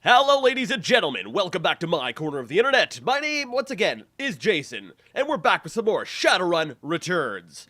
Hello, ladies and gentlemen. Welcome back to my corner of the internet. My name, once again, is Jason, and we're back with some more Shadowrun Returns.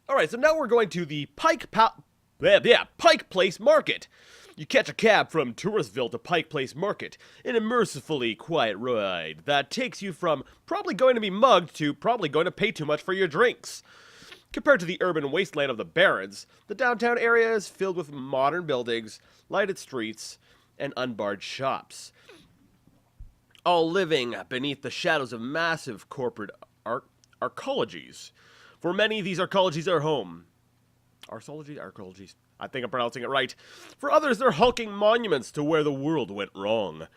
Alright, so now we're going to the Pike Place Market. You catch a cab from Touristville to Pike Place Market, an immersively quiet ride that takes you from probably going to be mugged to probably going to pay too much for your drinks. Compared to the urban wasteland of the Barrens, the downtown area is filled with modern buildings, lighted streets, and unbarred shops, all living beneath the shadows of massive corporate arcologies. For many, these arcologies are home. Arcologies. I think I'm pronouncing it right. For others, they're hulking monuments to where the world went wrong.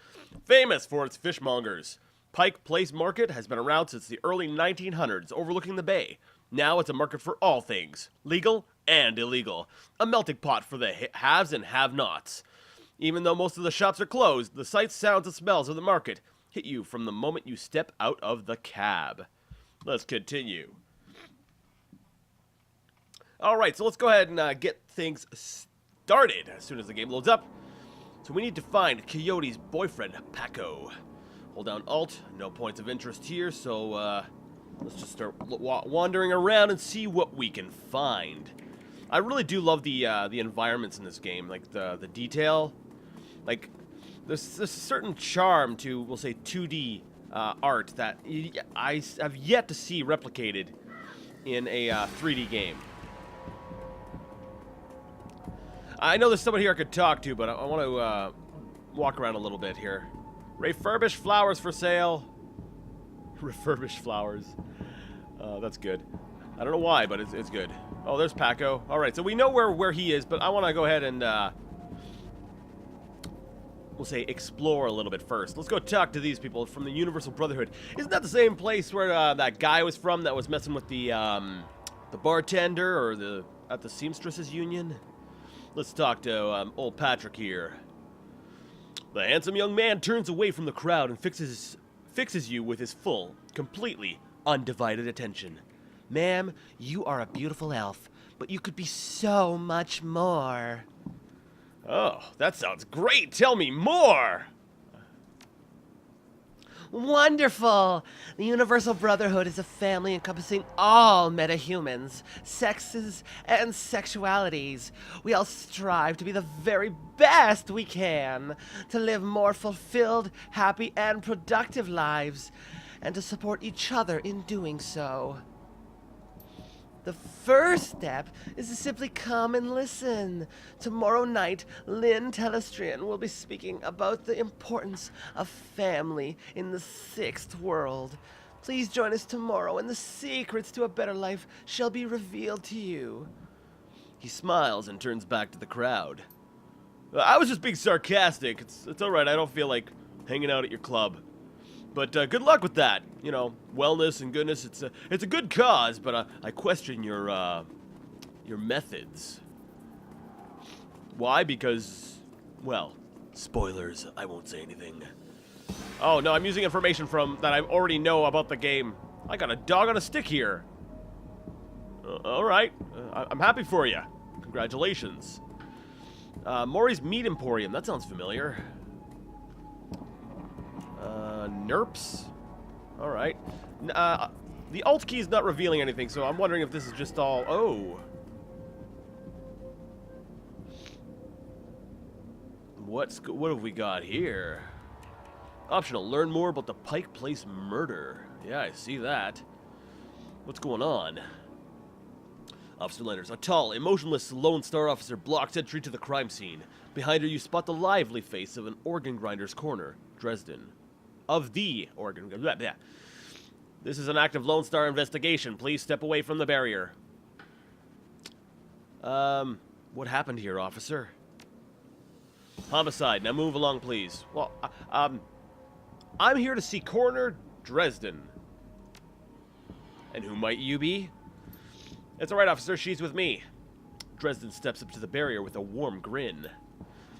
Famous for its fishmongers, Pike Place Market has been around since the early 1900s, overlooking the bay. Now it's a market for all things, legal and illegal. A melting pot for the haves and have-nots. Even though most of the shops are closed, the sights, sounds, and smells of the market hit you from the moment you step out of the cab. Let's continue. Alright, so let's go ahead and get things started as soon as the game loads up. So we need to find Coyote's boyfriend, Paco. Hold down Alt, no points of interest here, so let's just start wandering around and see what we can find. I really do love the environments in this game, like the detail. Like, there's a certain charm to, we'll say, 2D art that I have yet to see replicated in a 3D game. I know there's somebody here I could talk to, but I want to walk around a little bit here. Refurbished flowers for sale. Refurbished flowers. That's good. I don't know why, but it's good. Oh, there's Paco. Alright, so we know where he is, but I want to go ahead and we'll say explore a little bit first. Let's go talk to these people from the Universal Brotherhood. Isn't that the same place where that guy was from that was messing with the bartender or at the Seamstresses Union? Let's talk to old Patrick here. The handsome young man turns away from the crowd and fixes you with his full, completely undivided attention. Ma'am, you are a beautiful elf, but you could be so much more. Oh, that sounds great! Tell me more! Wonderful! The Universal Brotherhood is a family encompassing all metahumans, sexes, and sexualities. We all strive to be the very best we can, to live more fulfilled, happy, and productive lives, and to support each other in doing so. The first step is to simply come and listen. Tomorrow night, Lynn Telestrian will be speaking about the importance of family in the sixth world. Please join us tomorrow, and the secrets to a better life shall be revealed to you. He smiles and turns back to the crowd. I was just being sarcastic. It's alright, I don't feel like hanging out at your club. But good luck with that. You know, wellness and goodness. It's a good cause, but I question your methods. Why? Because, well, spoilers. I won't say anything. Oh no, I'm using information from that I already know about the game. I got a dog on a stick here. All right, I'm happy for you. Congratulations. Maury's Meat Emporium. That sounds familiar. Nerps? Alright. The Alt key is not revealing anything, so I'm wondering if this is just all... Oh. What have we got here? Optional. Learn more about the Pike Place murder. Yeah, I see that. What's going on? Officer Landers. A tall, emotionless Lone Star officer blocks entry to the crime scene. Behind her, you spot the lively face of an organ grinder's corner, Dresden. Of the organ. Blah, blah. This is an active Lone Star investigation. Please step away from the barrier. What happened here, officer? Homicide. Now move along, please. Well, I'm here to see Coroner Dresden. And who might you be? It's alright, officer. She's with me. Dresden steps up to the barrier with a warm grin.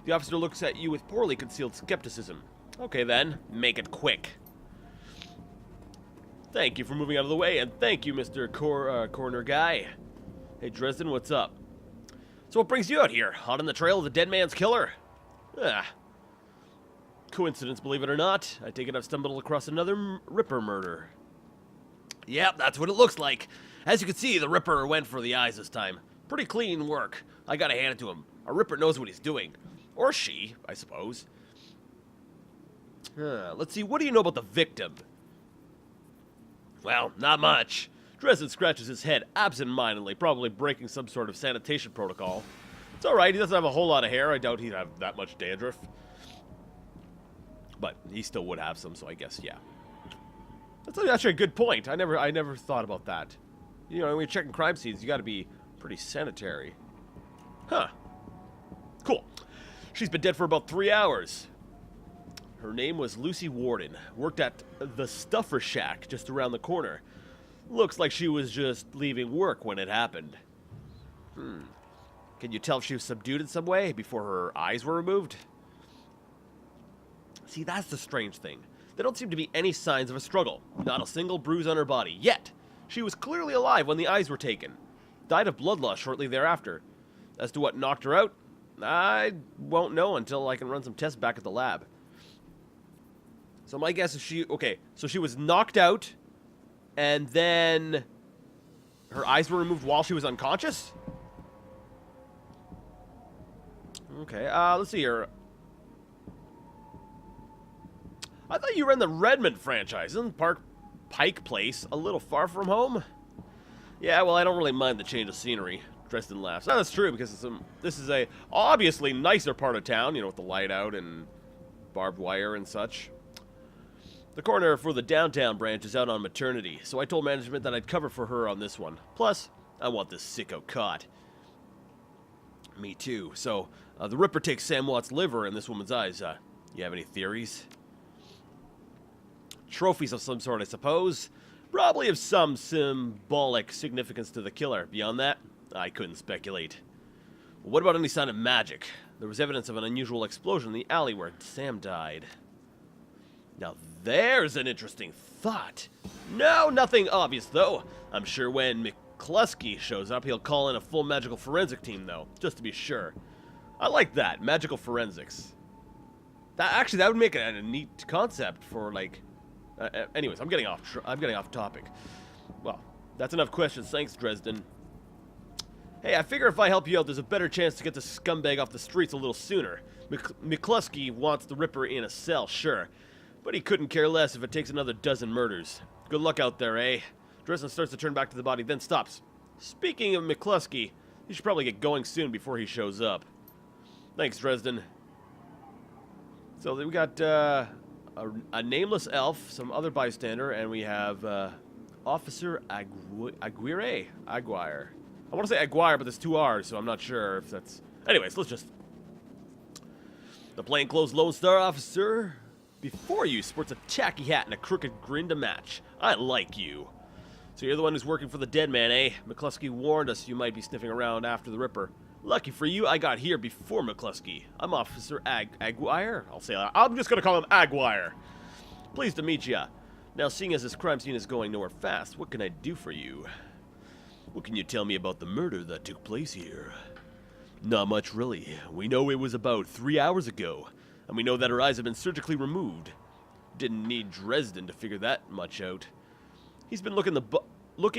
The officer looks at you with poorly concealed skepticism. Okay then, make it quick. Thank you for moving out of the way, and thank you, Mr. Coroner Guy. Hey, Dresden, what's up? So what brings you out here? Hot on the trail of the dead man's killer? Ah. coincidence, believe it or not. I take it I've stumbled across another Ripper murder. Yep, that's what it looks like. As you can see, the Ripper went for the eyes this time. Pretty clean work. I gotta hand it to him. A Ripper knows what he's doing. Or she, I suppose. Let's see, what do you know about the victim? Well, not much. Dresden scratches his head absent-mindedly, probably breaking some sort of sanitation protocol. It's alright, he doesn't have a whole lot of hair. I doubt he'd have that much dandruff. But he still would have some, so I guess, yeah. That's actually a good point. I never thought about that. You know, when you're checking crime scenes, you gotta be pretty sanitary. Huh. Cool. She's been dead for about 3 hours. Her name was Lucy Warden. Worked at the Stuffer Shack just around the corner. Looks like she was just leaving work when it happened. Can you tell if she was subdued in some way before her eyes were removed? See, that's the strange thing. There don't seem to be any signs of a struggle. Not a single bruise on her body. Yet, she was clearly alive when the eyes were taken. Died of blood loss shortly thereafter. As to what knocked her out, I won't know until I can run some tests back at the lab. So my guess is so she was knocked out, and then her eyes were removed while she was unconscious? Okay, let's see here. I thought you ran the Redmond franchise. Isn't Pike Place a little far from home? Yeah, well, I don't really mind the change of scenery. Dresden laughs. Oh, that's true, because this is a obviously nicer part of town, you know, with the light out and barbed wire and such. The coroner for the downtown branch is out on maternity, so I told management that I'd cover for her on this one. Plus, I want this sicko caught. Me too. So, the Ripper takes Sam Watt's liver and this woman's eyes. You have any theories? Trophies of some sort, I suppose. Probably of some symbolic significance to the killer. Beyond that, I couldn't speculate. Well, what about any sign of magic? There was evidence of an unusual explosion in the alley where Sam died. Now there's an interesting thought. No, nothing obvious though. I'm sure when McCluskey shows up, he'll call in a full magical forensic team though, just to be sure. I like that, magical forensics. That would make a neat concept for like. Anyways, I'm getting off topic. Well, that's enough questions. Thanks, Dresden. Hey, I figure if I help you out, there's a better chance to get this scumbag off the streets a little sooner. McCluskey wants the Ripper in a cell, sure. But he couldn't care less if it takes another dozen murders. Good luck out there, eh? Dresden starts to turn back to the body, then stops. Speaking of McCluskey, he should probably get going soon before he shows up. Thanks, Dresden. So we got a nameless elf, some other bystander, and we have Officer Aguirre. Aguirre. I want to say Aguirre, but there's 2 R's, so I'm not sure if that's... Anyways, let's just... The plainclothes Lone Star officer before you sports a tacky hat and a crooked grin to match. I like you. So you're the one who's working for the dead man, eh? McCluskey warned us you might be sniffing around after the Ripper. Lucky for you, I got here before McCluskey. I'm Officer Aguirre. I'll say that. I'm just gonna call him Aguirre. Pleased to meet ya. Now, seeing as this crime scene is going nowhere fast, what can I do for you? What can you tell me about the murder that took place here? Not much, really. We know it was about 3 hours ago, and we know that her eyes have been surgically removed. Didn't need Dresden to figure that much out. He's been looking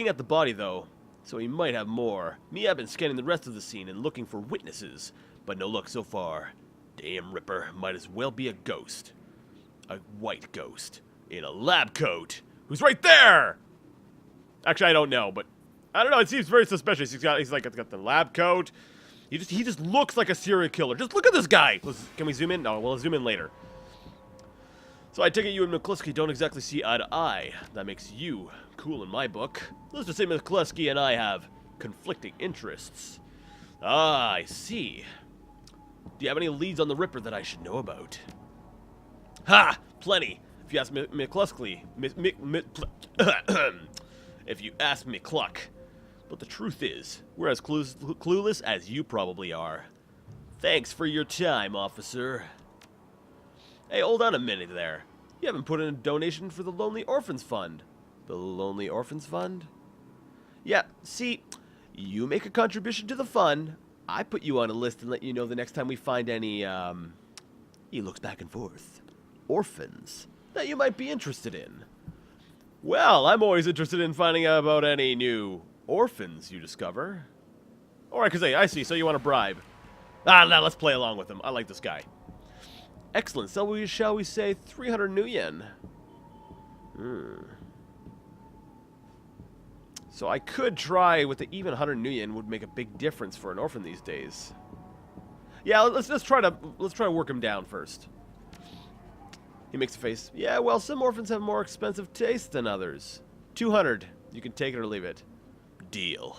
at the body, though, so he might have more. Me, I've been scanning the rest of the scene and looking for witnesses, but no luck so far. Damn Ripper, might as well be a ghost. A white ghost. In a lab coat. Who's right there? Actually, I don't know, but... I don't know, it seems very suspicious. He's got the lab coat. He just looks like a serial killer. Just look at this guy! Can we zoom in? No, we'll zoom in later. So I take it you and McCluskey don't exactly see eye to eye. That makes you cool in my book. Let's just say McCluskey and I have conflicting interests. Ah, I see. Do you have any leads on the Ripper that I should know about? Ha! Plenty. If you ask McCluskey, if you ask McCluck. But the truth is, we're as clueless as you probably are. Thanks for your time, officer. Hey, hold on a minute there. You haven't put in a donation for the Lonely Orphans Fund. The Lonely Orphans Fund? Yeah, see, you make a contribution to the fund, I put you on a list and let you know the next time we find any, he looks back and forth. orphans that you might be interested in. Well, I'm always interested in finding out about any new orphans you discover. Or I could say, I see, so you want a bribe. Ah, no, let's play along with him. I like this guy. Excellent. So shall we say 300 new yen? So I could try with the even 100 new yen would make a big difference for an orphan these days. Yeah, let's try to work him down first. He makes a face. Yeah, well, some orphans have more expensive taste than others. 200. You can take it or leave it. Deal.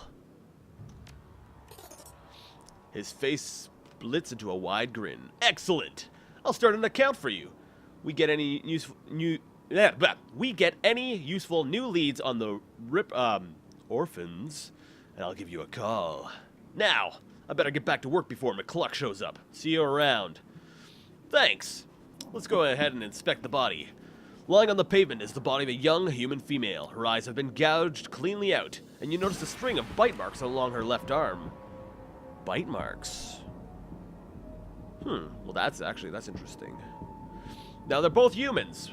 His face splits into a wide grin. Excellent. I'll start an account for you. We get any useful new leads on the orphans, and I'll give you a call. Now, I better get back to work before McCluck shows up. See you around. Thanks. Let's go ahead and inspect the body. Lying on the pavement is the body of a young human female. Her eyes have been gouged cleanly out, and you notice a string of bite marks along her left arm. Bite marks. Well, that's interesting. Now, they're both humans.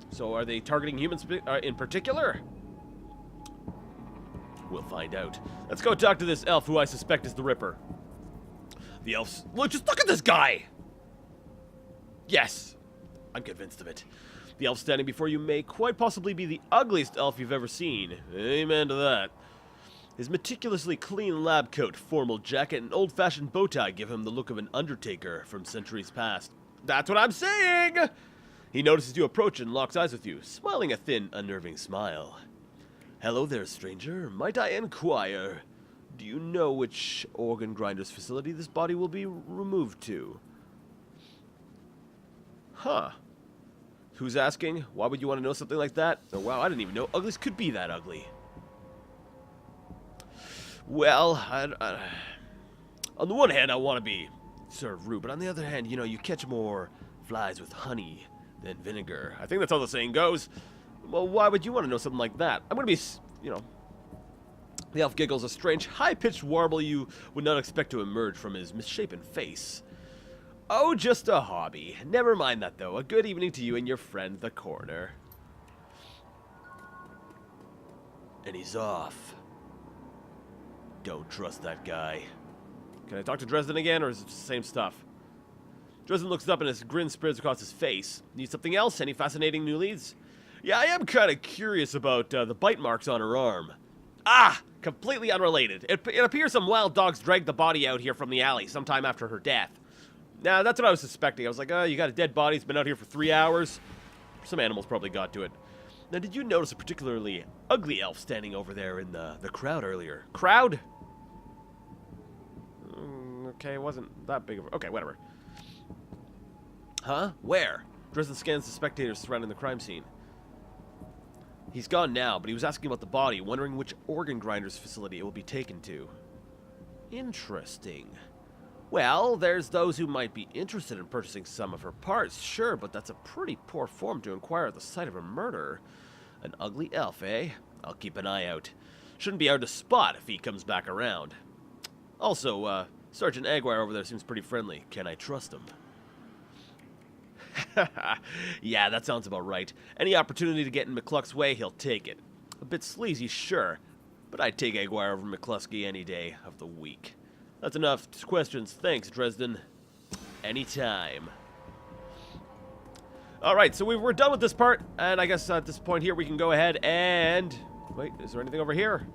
So are they targeting humans in particular? We'll find out. Let's go talk to this elf who I suspect is the Ripper. The elf's... Look, just look at this guy! Yes, I'm convinced of it. The elf standing before you may quite possibly be the ugliest elf you've ever seen. Amen to that. His meticulously clean lab coat, formal jacket, and old-fashioned bow tie give him the look of an undertaker from centuries past. That's what I'm saying! He notices you approach and locks eyes with you, smiling a thin, unnerving smile. Hello there, stranger. Might I inquire, do you know which organ grinder's facility this body will be removed to? Huh. Who's asking? Why would you want to know something like that? Oh, wow, I didn't even know uglies could be that ugly. Well, on the one hand, I want to be sort of rude, but on the other hand, you know, you catch more flies with honey than vinegar. I think that's how the saying goes. Well, why would you want to know something like that? I'm going to be, you know... The elf giggles, a strange, high-pitched warble you would not expect to emerge from his misshapen face. Oh, just a hobby. Never mind that, though. A good evening to you and your friend, the coroner. And he's off. Don't trust that guy. Can I talk to Dresden again, or is it the same stuff? Dresden looks up and his grin spreads across his face. Need something else? Any fascinating new leads? Yeah, I am kind of curious about the bite marks on her arm. Ah! Completely unrelated. It appears some wild dogs dragged the body out here from the alley sometime after her death. Now, that's what I was suspecting. I was like, oh, you got a dead body. It's been out here for 3 hours. Some animals probably got to it. Now, did you notice a particularly ugly elf standing over there in the crowd earlier? Crowd? Okay, it wasn't that big of a... Okay, whatever. Huh? Where? Dresden scans the spectators surrounding the crime scene. He's gone now, but he was asking about the body, wondering which organ grinder's facility it will be taken to. Interesting. Well, there's those who might be interested in purchasing some of her parts, sure, but that's a pretty poor form to inquire at the site of a murder. An ugly elf, eh? I'll keep an eye out. Shouldn't be hard to spot if he comes back around. Also, Sergeant Aguirre over there seems pretty friendly. Can I trust him? Yeah, that sounds about right. Any opportunity to get in McCluck's way, he'll take it. A bit sleazy, sure, but I'd take Aguirre over McCluskey any day of the week. That's enough questions. Thanks, Dresden. Anytime. Alright, so we're done with this part, and I guess at this point here we can go ahead and... Wait, is there anything over here?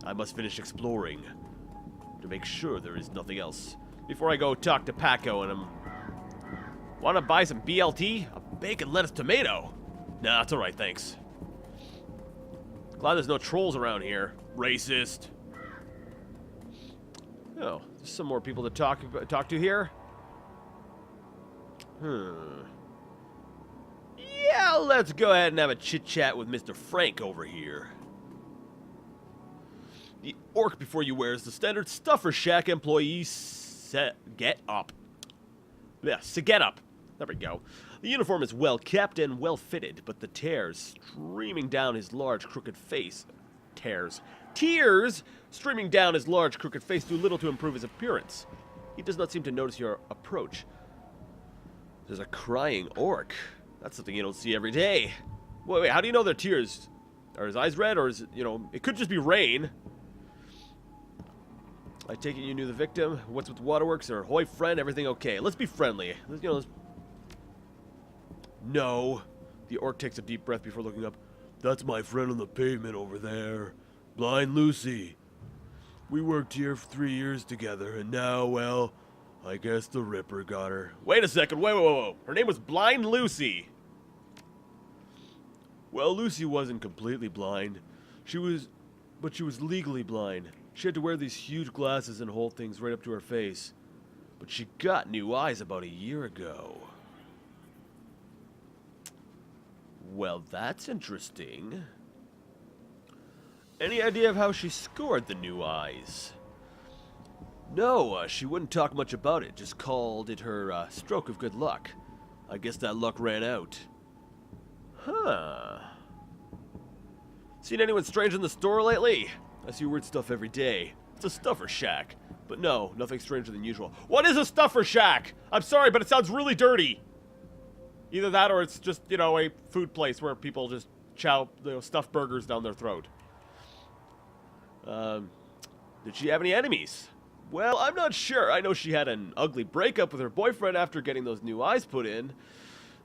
I must finish exploring to make sure there is nothing else before I go talk to Paco and him. Want to buy some BLT? A bacon, lettuce, tomato? Nah, it's alright, thanks. Glad there's no trolls around here. Racist. Oh, there's some more people to talk to here. Yeah, let's go ahead and have a chit-chat with Mr. Frank over here. The orc before you wears the standard Stuffer Shack employee get up. Yeah, get up. There we go. The uniform is well kept and well fitted, but the tears streaming down his large crooked face. Tears streaming down his large crooked face do little to improve his appearance. He does not seem to notice your approach. There's a crying orc. That's something you don't see every day. Wait, how do you know they're tears? Are his eyes red, or is it, it could just be rain. I take it you knew the victim. What's with the waterworks? Or hoy friend, everything okay? Let's be friendly. Let's... No. The orc takes a deep breath before looking up. That's my friend on the pavement over there. Blind Lucy. We worked here for 3 years together, and now, well, I guess the Ripper got her. Wait a second, whoa. Her name was Blind Lucy. Well, Lucy wasn't completely blind. But she was legally blind. She had to wear these huge glasses and hold things right up to her face. But she got new eyes about a year ago. Well, that's interesting. Any idea of how she scored the new eyes? No, she wouldn't talk much about it, just called it her stroke of good luck. I guess that luck ran out. Huh. Seen anyone strange in the store lately? I see weird stuff every day. It's a stuffer shack. But no, nothing stranger than usual. What is a stuffer shack? I'm sorry, but it sounds really dirty. Either that or it's just, a food place where people just chow, stuff burgers down their throat. Did she have any enemies? Well, I'm not sure. I know she had an ugly breakup with her boyfriend after getting those new eyes put in.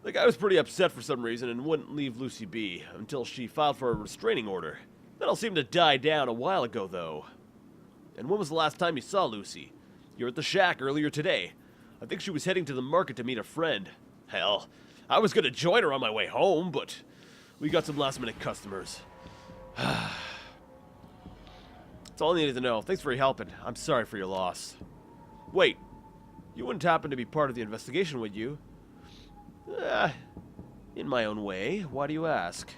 The guy was pretty upset for some reason and wouldn't leave Lucy be until she filed for a restraining order. That all seemed to die down a while ago, though. And when was the last time you saw Lucy? You were at the shack earlier today. I think she was heading to the market to meet a friend. Hell, I was going to join her on my way home, but we got some last-minute customers. That's all I needed to know. Thanks for your help, and I'm sorry for your loss. Wait, you wouldn't happen to be part of the investigation, would you? In my own way. Why do you ask?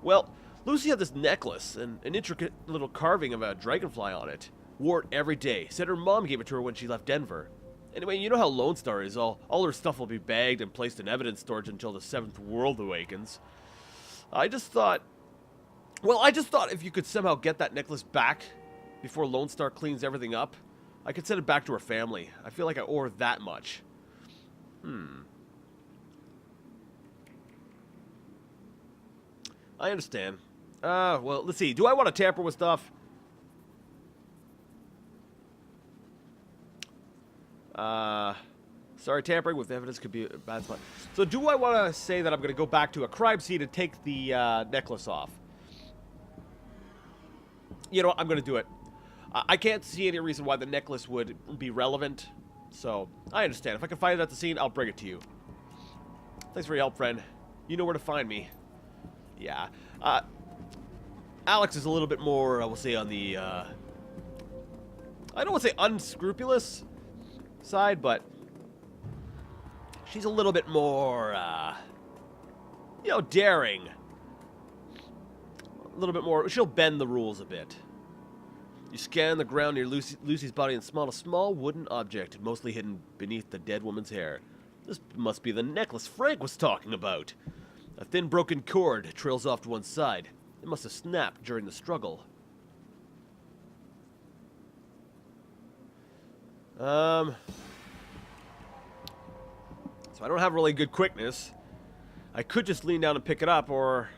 Well, Lucy had this necklace and an intricate little carving of a dragonfly on it. Wore it every day. Said her mom gave it to her when she left Denver. Anyway, you know how Lone Star is. All her stuff will be bagged and placed in evidence storage until the 7th world awakens. I just thought if you could somehow get that necklace back before Lone Star cleans everything up, I could send it back to her family. I feel like I owe her that much. I understand. Well, let's see. Do I want to tamper with stuff? Sorry, tampering with evidence could be a bad spot. So do I want to say that I'm going to go back to a crime scene and take the necklace off? You know what? I'm going to do it. I can't see any reason why the necklace would be relevant. So, I understand. If I can find it at the scene, I'll bring it to you. Thanks for your help, friend. You know where to find me. Yeah. Alex is a little bit more, we'll say, on the, I don't want to say unscrupulous side, but she's a little bit more, daring. A little bit more, she'll bend the rules a bit. You scan the ground near Lucy's body and spot a small wooden object, mostly hidden beneath the dead woman's hair. This must be the necklace Frank was talking about. A thin broken cord trails off to one side. It must have snapped during the struggle. So I don't have really good quickness. I could just lean down and pick it up, or...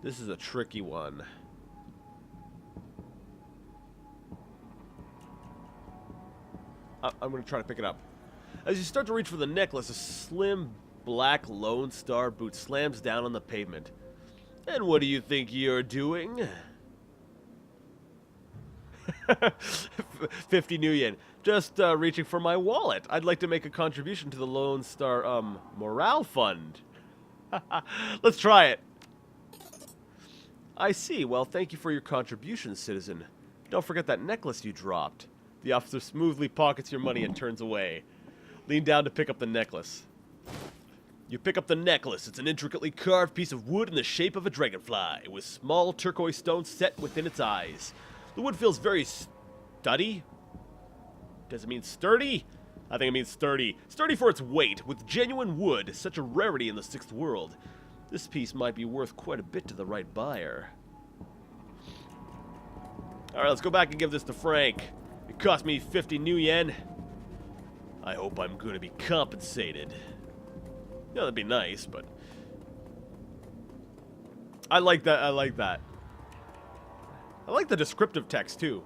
This is a tricky one. I'm going to try to pick it up. As you start to reach for the necklace, a slim black Lone Star boot slams down on the pavement. And what do you think you're doing? 50 new yen. Just reaching for my wallet. I'd like to make a contribution to the Lone Star morale fund. Let's try it. I see. Well, thank you for your contribution, citizen. Don't forget that necklace you dropped. The officer smoothly pockets your money and turns away. Lean down to pick up the necklace. You pick up the necklace. It's an intricately carved piece of wood in the shape of a dragonfly, with small turquoise stones set within its eyes. The wood feels very sturdy. Does it mean sturdy? I think it means sturdy. Sturdy for its weight, with genuine wood, such a rarity in the 6th world. This piece might be worth quite a bit to the right buyer. Alright, let's go back and give this to Frank. It cost me 50 new yen. I hope I'm going to be compensated. Yeah, that'd be nice, but... I like that, I like that. I like the descriptive text, too.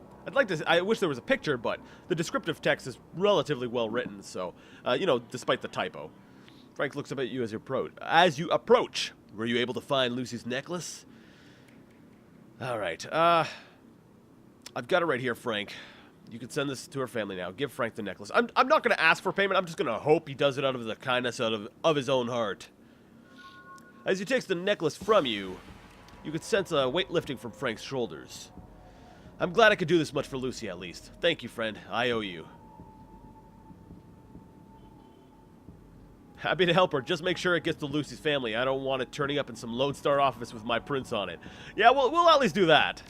I wish there was a picture, but the descriptive text is relatively well written, so, you know, despite the typo. Frank looks up at you as you approach. Were you able to find Lucy's necklace? Alright, I've got it right here, Frank. You can send this to her family now. Give Frank the necklace. I'm not going to ask for payment. I'm just going to hope he does it out of the kindness of his own heart. As he takes the necklace from you, you could sense a weight lifting from Frank's shoulders. I'm glad I could do this much for Lucy, at least. Thank you, friend. I owe you. Happy to help her. Just make sure it gets to Lucy's family. I don't want it turning up in some Lone Star office with my prints on it. Yeah, we'll at least do that.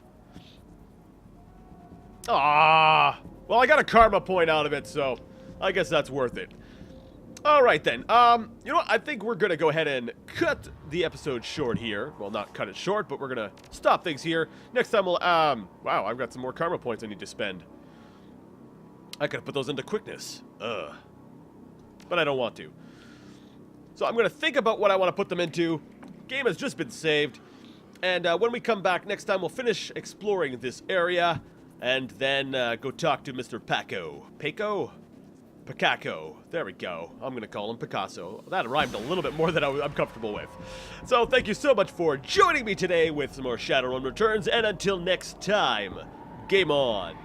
Ah, well, I got a karma point out of it, so I guess that's worth it. All right, then. You know what? I think we're going to go ahead and cut the episode short here. Well, not cut it short, but we're going to stop things here. Next time we'll, wow, I've got some more karma points I need to spend. I could put those into quickness. But I don't want to. So I'm going to think about what I want to put them into. Game has just been saved. And when we come back next time, we'll finish exploring this area. And then go talk to Mr. Paco. Paco? Pacaco. There we go. I'm going to call him Picasso. That rhymed a little bit more than I'm comfortable with. So thank you so much for joining me today with some more Shadowrun Returns. And until next time, game on.